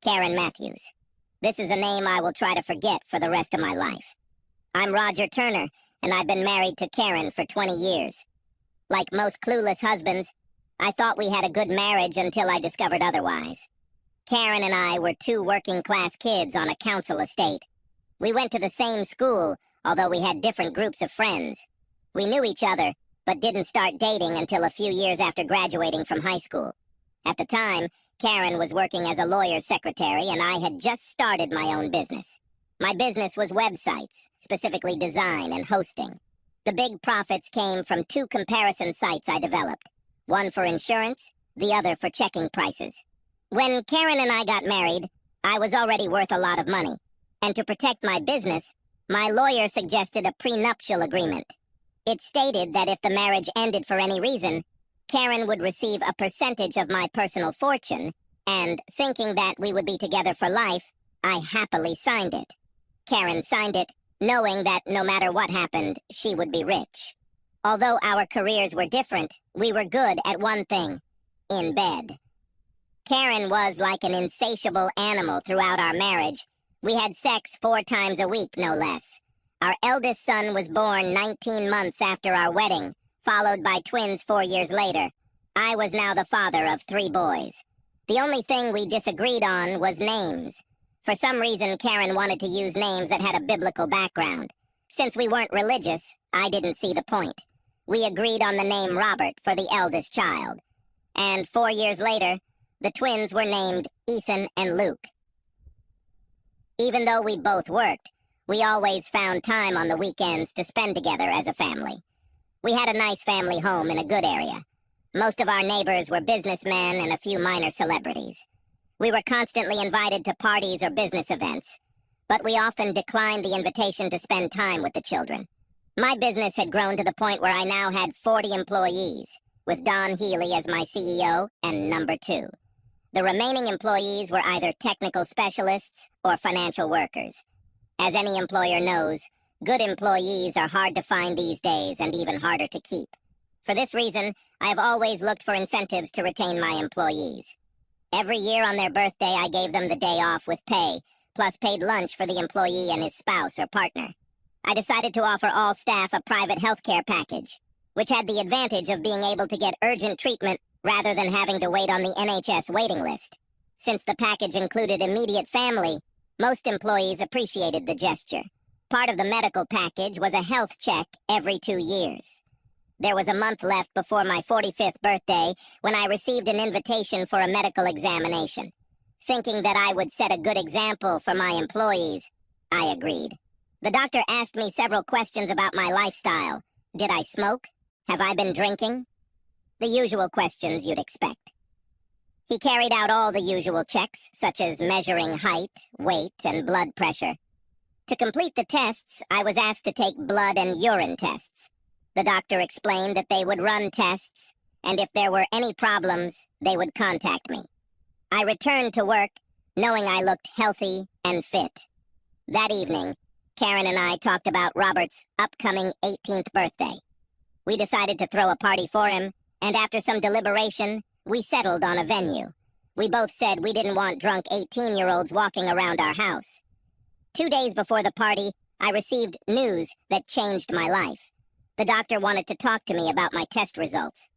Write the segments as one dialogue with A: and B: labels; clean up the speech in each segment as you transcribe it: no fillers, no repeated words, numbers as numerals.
A: Karen Matthews. This is a name I will try to forget for the rest of my life. I'm Roger Turner, and I've been married to Karen for 20 years. Like most clueless husbands, I thought we had a good marriage until I discovered otherwise. Karen and I were two working-class kids on a council estate. We went to the same school, although we had different groups of friends. We knew each other, but didn't start dating until a few years after graduating from high school. At the time, Karen was working as a lawyer's secretary, and I had just started my own business. My business was websites, specifically design and hosting. The big profits came from two comparison sites I developed, one for insurance, the other for checking prices. When Karen and I got married, I was already worth a lot of money, and to protect my business, my lawyer suggested a prenuptial agreement. It stated that if the marriage ended for any reason, Karen would receive a percentage of my personal fortune, and thinking that we would be together for life, I happily signed it. Karen signed it, knowing that no matter what happened, she would be rich. Although our careers were different, we were good at one thing: in bed. Karen was like an insatiable animal throughout our marriage. We had sex 4 times a week, no less. Our eldest son was born 19 months after our wedding, followed by twins 4 years later. I was now the father of 3 boys. The only thing we disagreed on was names. For some reason, Karen wanted to use names that had a biblical background. Since we weren't religious, I didn't see the point. We agreed on the name Robert for the eldest child. And 4 years later, the twins were named Ethan and Luke. Even though we both worked, we always found time on the weekends to spend together as a family. We had a nice family home in a good area. Most of our neighbors were businessmen and a few minor celebrities. We were constantly invited to parties or business events, but we often declined the invitation to spend time with the children. My business had grown to the point where I now had 40 employees, with Don Healy as my CEO and number 2. The remaining employees were either technical specialists or financial workers. As any employer knows, good employees are hard to find these days and even harder to keep. For this reason, I have always looked for incentives to retain my employees. Every year on their birthday, I gave them the day off with pay, plus paid lunch for the employee and his spouse or partner. I decided to offer all staff a private healthcare package, which had the advantage of being able to get urgent treatment rather than having to wait on the NHS waiting list. Since the package included immediate family, most employees appreciated the gesture. Part of the medical package was a health check every 2 years. There was a month left before my 45th birthday when I received an invitation for a medical examination. Thinking that I would set a good example for my employees, I agreed. The doctor asked me several questions about my lifestyle. Did I smoke? Have I been drinking? The usual questions you'd expect. He carried out all the usual checks, such as measuring height, weight, and blood pressure. To complete the tests, I was asked to take blood and urine tests. The doctor explained that they would run tests, and if there were any problems, they would contact me. I returned to work, knowing I looked healthy and fit. That evening, Karen and I talked about Robert's upcoming 18th birthday. We decided to throw a party for him, and after some deliberation, we settled on a venue. We both said we didn't want drunk 18-year-olds walking around our house. 2 days before the party, I received news that changed my life. The doctor wanted to talk to me about my test results.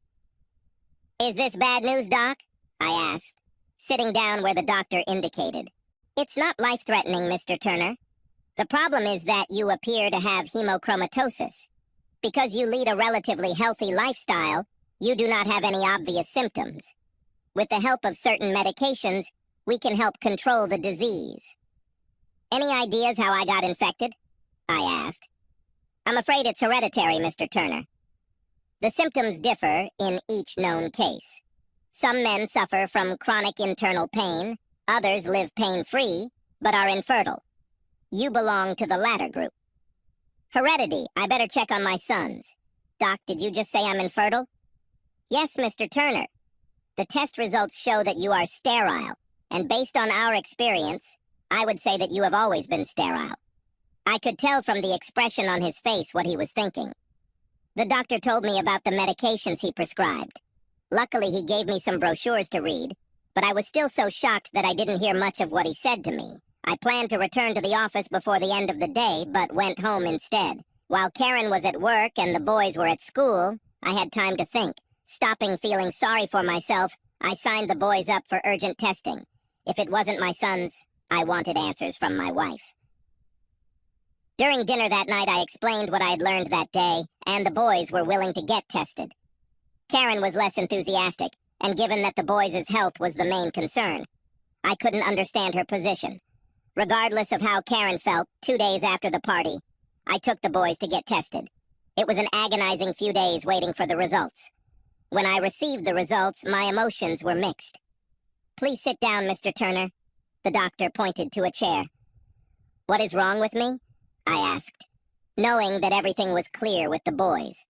A: "Is this bad news, Doc?" I asked, sitting down where the doctor indicated. "It's not life-threatening, Mr. Turner. The problem is that you appear to have hemochromatosis. Because you lead a relatively healthy lifestyle, you do not have any obvious symptoms. With the help of certain medications, we can help control the disease." "Any ideas how I got infected?" I asked. "I'm afraid it's hereditary, Mr. Turner. The symptoms differ in each known case. Some men suffer from chronic internal pain, others live pain-free, but are infertile. You belong to the latter group." "Heredity, I better check on my sons. Doc, did you just say I'm infertile?" "Yes, Mr. Turner. The test results show that you are sterile, and based on our experience, I would say that you have always been sterile." I could tell from the expression on his face what he was thinking. The doctor told me about the medications he prescribed. Luckily, he gave me some brochures to read, but I was still so shocked that I didn't hear much of what he said to me. I planned to return to the office before the end of the day, but went home instead. While Karen was at work and the boys were at school, I had time to think. Stopping feeling sorry for myself, I signed the boys up for urgent testing. If it wasn't my sons, I wanted answers from my wife. During dinner that night, I explained what I had learned that day, and the boys were willing to get tested. Karen was less enthusiastic, and given that the boys' health was the main concern, I couldn't understand her position. Regardless of how Karen felt, 2 days after the party, I took the boys to get tested. It was an agonizing few days waiting for the results. When I received the results, my emotions were mixed. "Please sit down, Mr. Turner." The doctor pointed to a chair. "What is wrong with me?" I asked, knowing that everything was clear with the boys.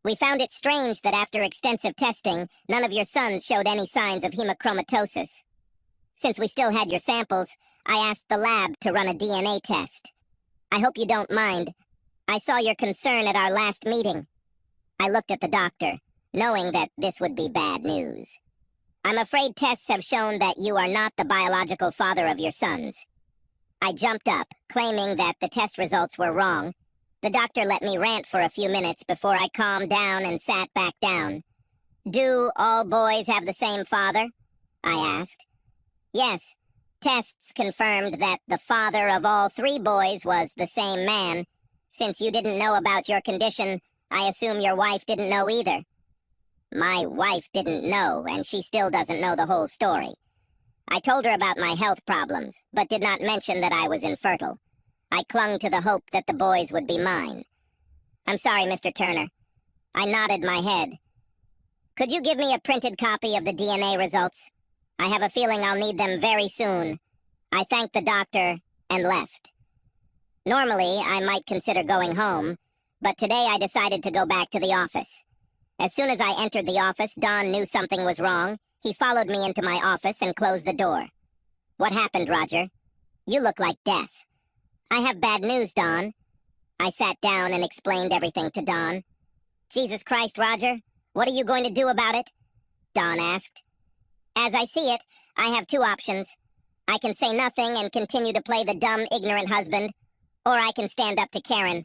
A: "We found it strange that after extensive testing, none of your sons showed any signs of hemochromatosis. Since we still had your samples, I asked the lab to run a DNA test. I hope you don't mind. I saw your concern at our last meeting." I looked at the doctor, knowing that this would be bad news. "I'm afraid tests have shown that you are not the biological father of your sons." I jumped up, claiming that the test results were wrong. The doctor let me rant for a few minutes before I calmed down and sat back down. "Do all boys have the same father?" I asked. "Yes. Tests confirmed that the father of all 3 boys was the same man. Since you didn't know about your condition, I assume your wife didn't know either." My wife didn't know, and she still doesn't know the whole story. I told her about my health problems, but did not mention that I was infertile. I clung to the hope that the boys would be mine. "I'm sorry, Mr. Turner." I nodded my head. "Could you give me a printed copy of the DNA results? I have a feeling I'll need them very soon." I thanked the doctor and left. Normally, I might consider going home, but today I decided to go back to the office. As soon as I entered the office, Don knew something was wrong. He followed me into my office and closed the door. "What happened, Roger? You look like death." "I have bad news, Don." I sat down and explained everything to Don. "Jesus Christ, Roger, what are you going to do about it?" Don asked. "As I see it, I have 2 options. I can say nothing and continue to play the dumb, ignorant husband, or I can stand up to Karen.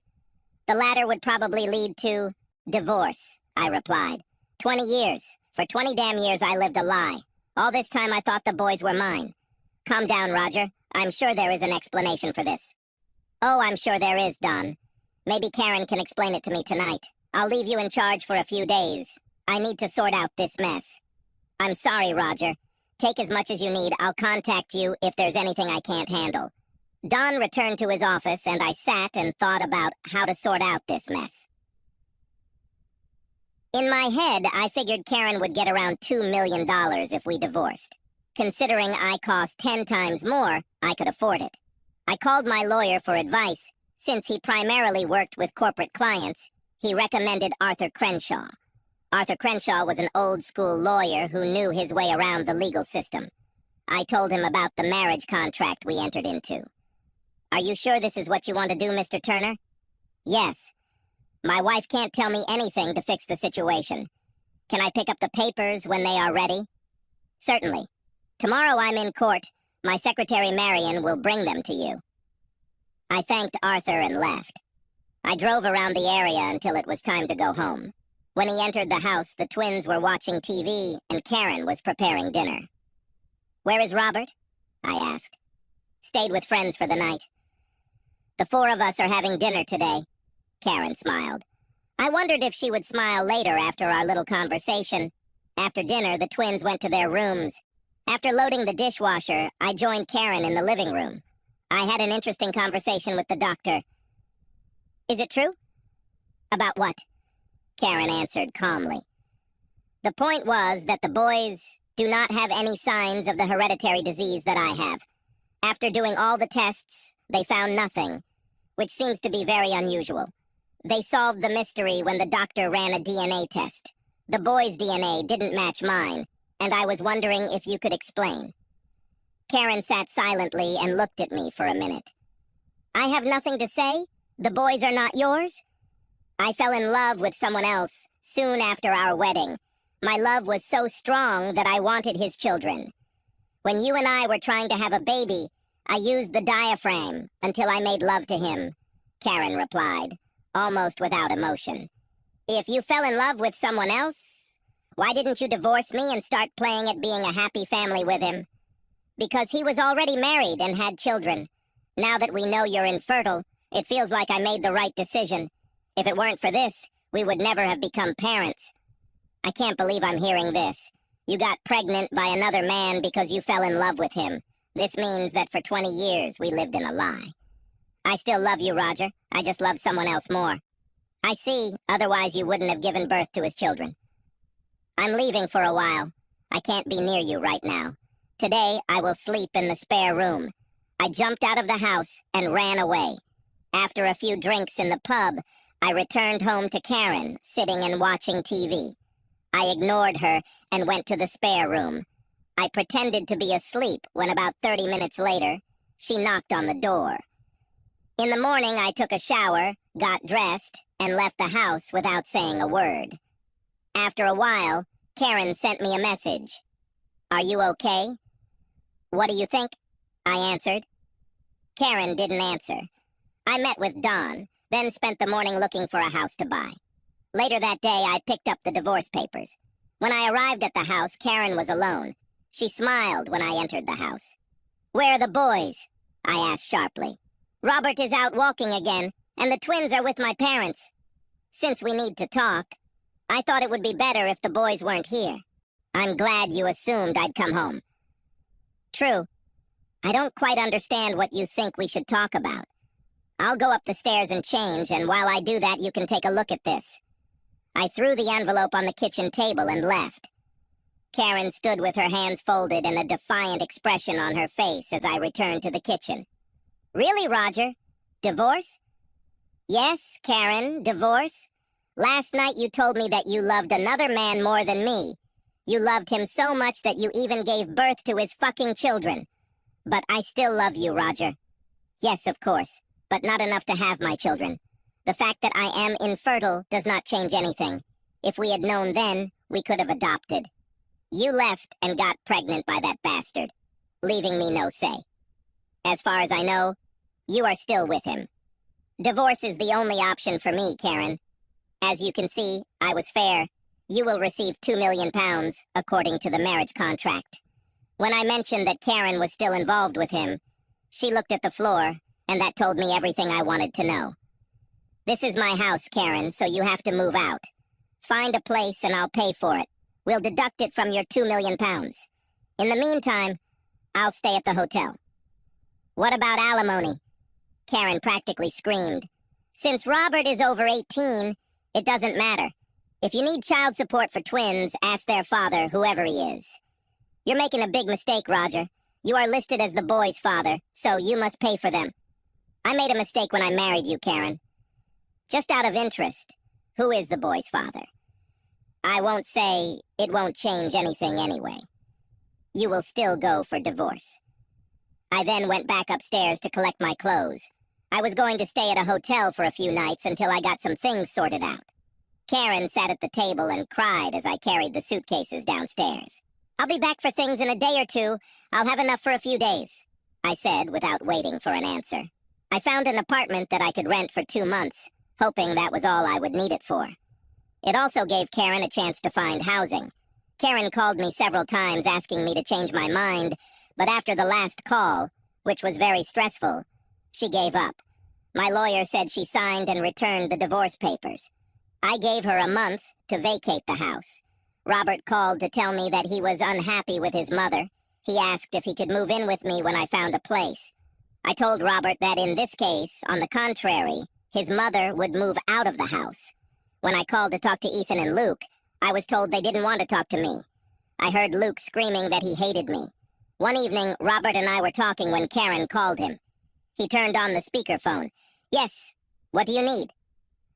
A: The latter would probably lead to divorce," I replied. 20 years. For 20 damn years I lived a lie. All this time I thought the boys were mine. "Calm down, Roger. I'm sure there is an explanation for this." "Oh, I'm sure there is, Don. Maybe Karen can explain it to me tonight. I'll leave you in charge for a few days. I need to sort out this mess." "I'm sorry, Roger. Take as much as you need. I'll contact you if there's anything I can't handle." Don returned to his office, and I sat and thought about how to sort out this mess. In my head, I figured Karen would get around $2 million if we divorced. Considering I cost 10 times more, I could afford it. I called my lawyer for advice. Since he primarily worked with corporate clients, he recommended Arthur Crenshaw. Arthur Crenshaw was an old-school lawyer who knew his way around the legal system. I told him about the marriage contract we entered into. "Are you sure this is what you want to do, Mr. Turner?" "Yes. My wife can't tell me anything to fix the situation. Can I pick up the papers when they are ready?" "Certainly. Tomorrow I'm in court. My secretary Marion will bring them to you." I thanked Arthur and left. I drove around the area until it was time to go home. When he entered the house, the twins were watching TV and Karen was preparing dinner. "Where is Robert?" I asked. "Stayed with friends for the night." "The 4 of us are having dinner today." Karen smiled. I wondered if she would smile later after our little conversation. After dinner, the twins went to their rooms. After loading the dishwasher, I joined Karen in the living room. I had an interesting conversation with the doctor. "Is it true?" "About what?" Karen answered calmly. "The point was that the boys do not have any signs of the hereditary disease that I have. After doing all the tests, they found nothing, which seems to be very unusual. They solved the mystery when the doctor ran a DNA test. The boys' DNA didn't match mine, and I was wondering if you could explain." Karen sat silently and looked at me for a minute. "I have nothing to say? The boys are not yours?" "I fell in love with someone else soon after our wedding. My love was so strong that I wanted his children. When you and I were trying to have a baby, I used the diaphragm until I made love to him, Karen replied, almost without emotion. If you fell in love with someone else, why didn't you divorce me and start playing at being a happy family with him? Because he was already married and had children. Now that we know you're infertile, it feels like I made the right decision. If it weren't for this, we would never have become parents. I can't believe I'm hearing this. You got pregnant by another man because you fell in love with him. This means that for 20 years we lived in a lie. I still love you, Roger. I just love someone else more. I see, otherwise you wouldn't have given birth to his children. I'm leaving for a while. I can't be near you right now. Today I will sleep in the spare room. I jumped out of the house and ran away. After a few drinks in the pub, I returned home to Karen, sitting and watching TV. I ignored her and went to the spare room. I pretended to be asleep when about 30 minutes later, she knocked on the door. In the morning, I took a shower, got dressed, and left the house without saying a word. After a while, Karen sent me a message. "Are you okay?" "What do you think?" I answered. Karen didn't answer. I met with Don, then spent the morning looking for a house to buy. Later that day, I picked up the divorce papers. When I arrived at the house, Karen was alone. She smiled when I entered the house. "Where are the boys?" I asked sharply. "Robert is out walking again, and the twins are with my parents. Since we need to talk, I thought it would be better if the boys weren't here. I'm glad you assumed I'd come home." "True. I don't quite understand what you think we should talk about. I'll go up the stairs and change, and while I do that, you can take a look at this." I threw the envelope on the kitchen table and left. Karen stood with her hands folded and a defiant expression on her face as I returned to the kitchen. "Really, Roger? Divorce?" "Yes, Karen, divorce. Last night you told me that you loved another man more than me. You loved him so much that you even gave birth to his fucking children. But I still love you, Roger. Yes, of course, but not enough to have my children. The fact that I am infertile does not change anything. If we had known then, we could have adopted. You left and got pregnant by that bastard, leaving me no say. As far as I know, you are still with him. Divorce is the only option for me, Karen. As you can see, I was fair. You will receive £2 million, according to the marriage contract. When I mentioned that Karen was still involved with him, she looked at the floor, and that told me everything I wanted to know. This is my house, Karen, so you have to move out. Find a place and I'll pay for it. We'll deduct it from your £2 million. In the meantime, I'll stay at the hotel. What about alimony? Karen practically screamed. Since Robert is over 18, it doesn't matter. If you need child support for twins, ask their father, whoever he is. You're making a big mistake, Roger. You are listed as the boy's father, so you must pay for them. I made a mistake when I married you, Karen. Just out of interest, who is the boy's father? I won't say it won't change anything anyway. You will still go for divorce. I then went back upstairs to collect my clothes. I was going to stay at a hotel for a few nights until I got some things sorted out. Karen sat at the table and cried as I carried the suitcases downstairs. "I'll be back for things in a day or two. I'll have enough for a few days," I said without waiting for an answer. I found an apartment that I could rent for 2 months, hoping that was all I would need it for. It also gave Karen a chance to find housing. Karen called me several times asking me to change my mind, but after the last call, which was very stressful, she gave up. My lawyer said she signed and returned the divorce papers. I gave her a month to vacate the house. Robert called to tell me that he was unhappy with his mother. He asked if he could move in with me when I found a place. I told Robert that in this case, on the contrary, his mother would move out of the house. When I called to talk to Ethan and Luke, I was told they didn't want to talk to me. I heard Luke screaming that he hated me. One evening, Robert and I were talking when Karen called him. He turned on the speakerphone. "Yes, what do you need?"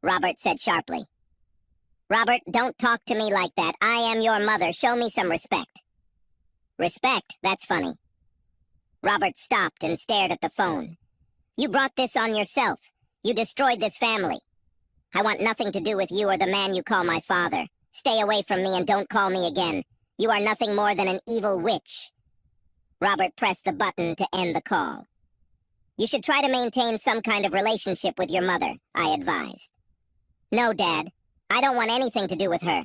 A: Robert said sharply. "Robert, don't talk to me like that. I am your mother. Show me some respect." "Respect? That's funny." Robert stopped and stared at the phone. "You brought this on yourself. You destroyed this family. I want nothing to do with you or the man you call my father. Stay away from me and don't call me again. You are nothing more than an evil witch. Robert pressed the button to end the call. You should try to maintain some kind of relationship with your mother, I advised. No, Dad. I don't want anything to do with her.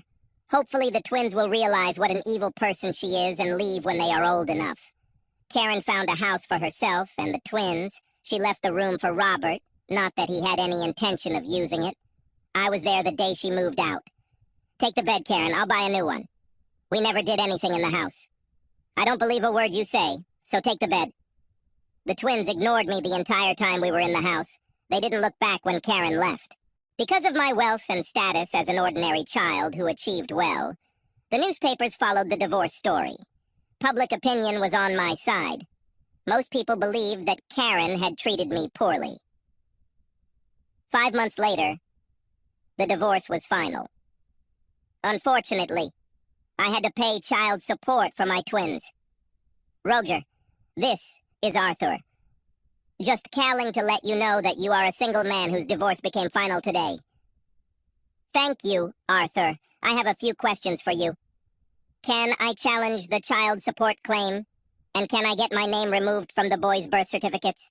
A: Hopefully the twins will realize what an evil person she is and leave when they are old enough. Karen found a house for herself and the twins. She left the room for Robert, not that he had any intention of using it. I was there the day she moved out. Take the bed, Karen. I'll buy a new one. We never did anything in the house. I don't believe a word you say, so take the bed. The twins ignored me the entire time we were in the house. They didn't look back when Karen left. Because of my wealth and status as an ordinary child who achieved well, the newspapers followed the divorce story. Public opinion was on my side. Most people believed that Karen had treated me poorly. 5 months later, the divorce was final. Unfortunately, I had to pay child support for my twins. Roger, this is Arthur. Just calling to let you know that you are a single man whose divorce became final today. Thank you, Arthur. I have a few questions for you. Can I challenge the child support claim? And can I get my name removed from the boys' birth certificates?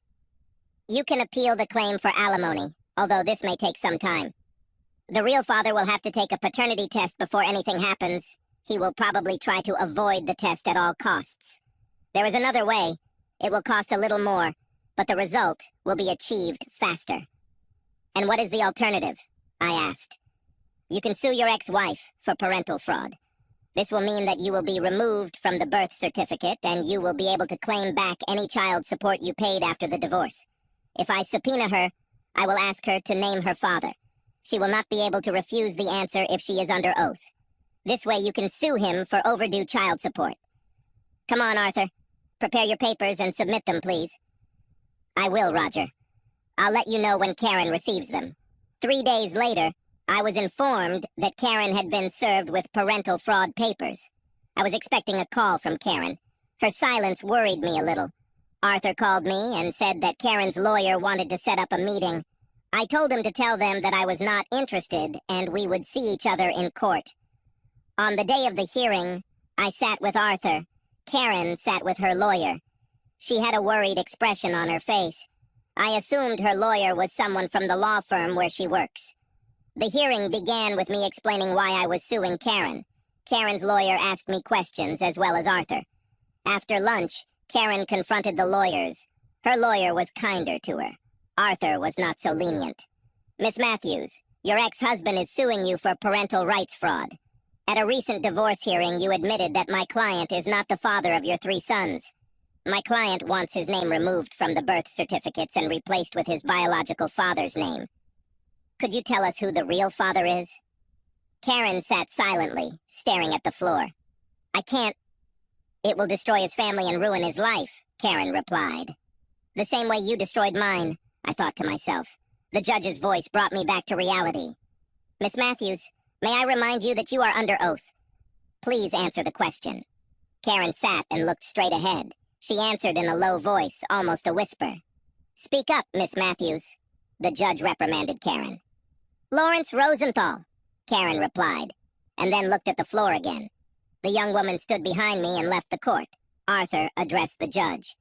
A: You can appeal the claim for alimony, although this may take some time. The real father will have to take a paternity test before anything happens. He will probably try to avoid the test at all costs. There is another way. It will cost a little more, but the result will be achieved faster. And what is the alternative? I asked. You can sue your ex-wife for parental fraud. This will mean that you will be removed from the birth certificate and you will be able to claim back any child support you paid after the divorce. If I subpoena her, I will ask her to name her father. She will not be able to refuse the answer if she is under oath. This way you can sue him for overdue child support. Come on, Arthur. Prepare your papers and submit them, please. I will, Roger. I'll let you know when Karen receives them. 3 days later, I was informed that Karen had been served with parental fraud papers. I was expecting a call from Karen. Her silence worried me a little. Arthur called me and said that Karen's lawyer wanted to set up a meeting. I told him to tell them that I was not interested and we would see each other in court. On the day of the hearing, I sat with Arthur. Karen sat with her lawyer. She had a worried expression on her face. I assumed her lawyer was someone from the law firm where she works. The hearing began with me explaining why I was suing Karen. Karen's lawyer asked me questions as well as Arthur. After lunch, Karen confronted the lawyers. Her lawyer was kinder to her. Arthur was not so lenient. Miss Matthews, your ex-husband is suing you for parental rights fraud. At a recent divorce hearing, you admitted that my client is not the father of your 3 sons. My client wants his name removed from the birth certificates and replaced with his biological father's name. Could you tell us who the real father is? Karen sat silently, staring at the floor. I can't. It will destroy his family and ruin his life, Karen replied. The same way you destroyed mine, I thought to myself. The judge's voice brought me back to reality. Miss Matthews, may I remind you that you are under oath? Please answer the question. Karen sat and looked straight ahead. She answered in a low voice, almost a whisper. Speak up, Miss Matthews. The judge reprimanded Karen. Lawrence Rosenthal, Karen replied, and then looked at the floor again. The young woman stood behind me and left the court. Arthur addressed the judge.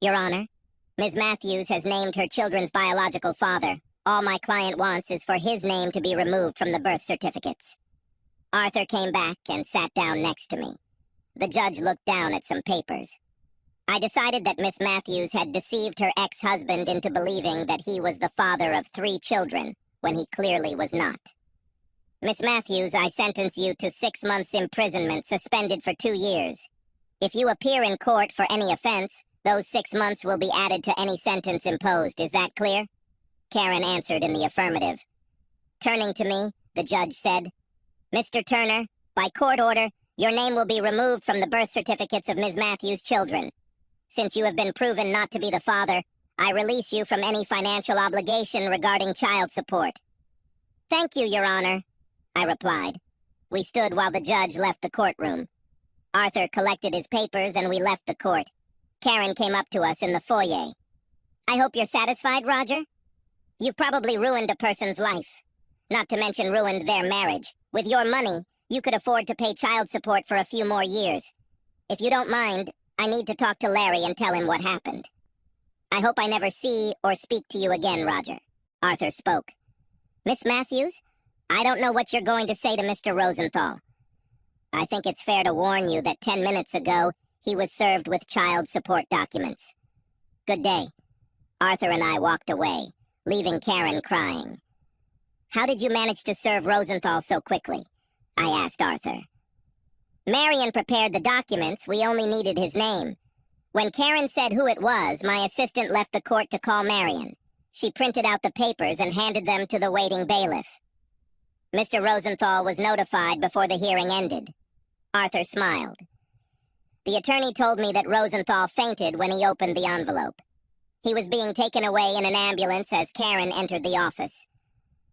A: Your Honor, Ms. Matthews has named her children's biological father. All my client wants is for his name to be removed from the birth certificates. Arthur came back and sat down next to me. The judge looked down at some papers. I decided that Miss Matthews had deceived her ex-husband into believing that he was the father of 3 children, when he clearly was not. Miss Matthews, I sentence you to 6 months imprisonment, suspended for 2 years. If you appear in court for any offense, those 6 months will be added to any sentence imposed. Is that clear? Karen answered in the affirmative. Turning to me, the judge said, Mr. Turner, by court order, your name will be removed from the birth certificates of Ms. Matthews' children. Since you have been proven not to be the father, I release you from any financial obligation regarding child support. Thank you, Your Honor, I replied. We stood while the judge left the courtroom. Arthur collected his papers and we left the court. Karen came up to us in the foyer. I hope you're satisfied, Roger? You've probably ruined a person's life. Not to mention ruined their marriage. With your money, You could afford to pay child support for a few more years. If you don't mind, I need to talk to Larry and tell him what happened. I hope I never see or speak to you again, Roger. Arthur spoke. Miss Matthews, I don't know what you're going to say to Mr. Rosenthal. I think it's fair to warn you that 10 minutes ago, he was served with child support documents. Good day. Arthur and I walked away, leaving Karen crying. How did you manage to serve Rosenthal so quickly? I asked Arthur. Marion prepared the documents, we only needed his name. When Karen said who it was, my assistant left the court to call Marion. She printed out the papers and handed them to the waiting bailiff. Mr. Rosenthal was notified before the hearing ended. Arthur smiled. The attorney told me that Rosenthal fainted when he opened the envelope. He was being taken away in an ambulance as Karen entered the office.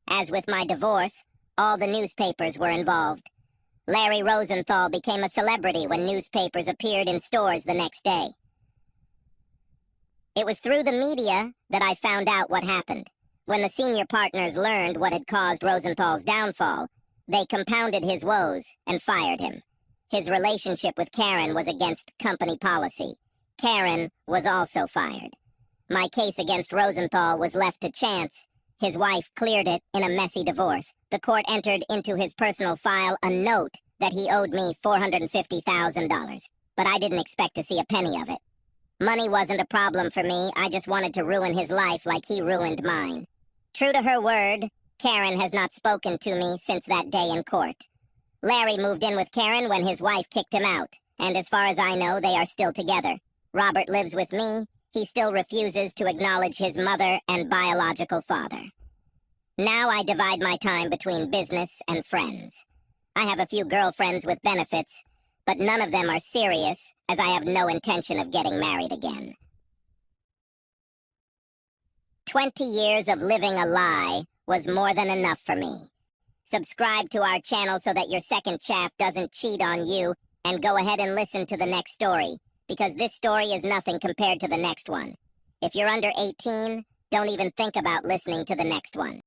A: As with my divorce, all the newspapers were involved. Larry Rosenthal became a celebrity when newspapers appeared in stores the next day. It was through the media that I found out what happened. When the senior partners learned what had caused Rosenthal's downfall, they compounded his woes and fired him. His relationship with Karen was against company policy. Karen was also fired. My case against Rosenthal was left to chance. His wife cleared it in a messy divorce. The court entered into his personal file a note that he owed me $450,000, but I didn't expect to see a penny of it. Money wasn't a problem for me, I just wanted to ruin his life like he ruined mine. True to her word, Karen has not spoken to me since that day in court. Larry moved in with Karen when his wife kicked him out, and as far as I know, they are still together. Robert lives with me. He still refuses to acknowledge his mother and biological father. Now I divide my time between business and friends. I have a few girlfriends with benefits, but none of them are serious, as I have no intention of getting married again. 20 years of living a lie was more than enough for me. Subscribe to our channel so that your second chaff doesn't cheat on you, and go ahead and listen to the next story, because this story is nothing compared to the next one. If you're under 18, don't even think about listening to the next one.